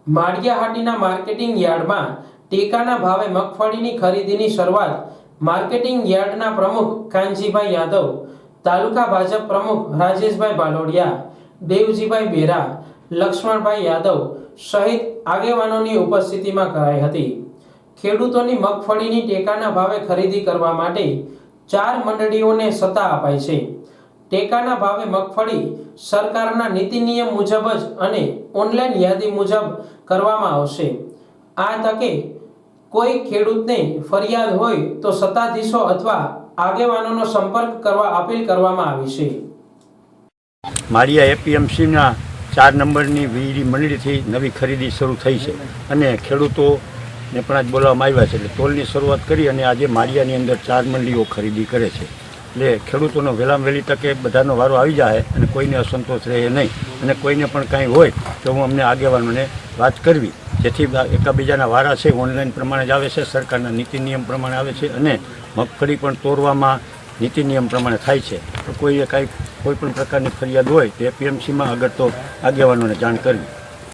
Maliya Hatina marketing યાર્ડમાં ટેકાના ભાવે મગફળીની ખરીદીની શરૂઆત માર્કેટિંગ યાર્ડના પ્રમુખ કાનજીભાઈ યાદવ, તાલુકા ભાજપ પ્રમુખ રાજેશભાઈ બાલોડિયા, દેવજીભાઈ બેરા, લક્ષ્મણભાઈ યાદવ સહિત આગેવાનોની ઉપસ્થિતિમાં કરાઈ હતી। ખેડૂતોની મગફળીની ટેકાના ભાવે ખરીદી કરવા માટે 4 મંડળીઓને સત્તા અપાઈ છે। ટેકાના ભાવે મગફળી સરકારના નીતિ નિયમ મુજબ જ અને ઓનલાઈન યાદી મુજબ કરવામાં આવશે। આ તકે કોઈ ખેડૂતને ફરિયાદ હોય તો સત્તાધીશો અથવા આગેવાનોનો સંપર્ક કરવા અપીલ કરવામાં આવી છે। માળિયા એપીએમસીના 4 નંબરની વીડી મંડળીથી નવી ખરીદી શરૂ થઈ છે અને ખેડૂતોને પણ આજ બોલાવવામાં આવ્યા છે। એટલે તોલની શરૂઆત કરી અને આજે માળિયાની અંદર 4 મંડળીઓ ખરીદી કરે છે। એટલે ખેડૂતોનો વહેલામાં વહેલી તકે બધાનો વારો આવી જાય અને કોઈને અસંતોષ રહે નહીં અને કોઈને પણ કાંઈ હોય તો હું અમને આગેવાનોને વાત કરવી, જેથી એકાબીજાના વારા છે ઓનલાઈન પ્રમાણે જ આવે છે, સરકારના નીતિ નિયમ પ્રમાણે આવે છે અને મગફળી પણ તોરવામાં નીતિ નિયમ પ્રમાણે થાય છે। તો કોઈ પણ પ્રકારની ફરિયાદ હોય તો એપીએમસીમાં આગળ તો આગેવાનોને જાણ કરવી।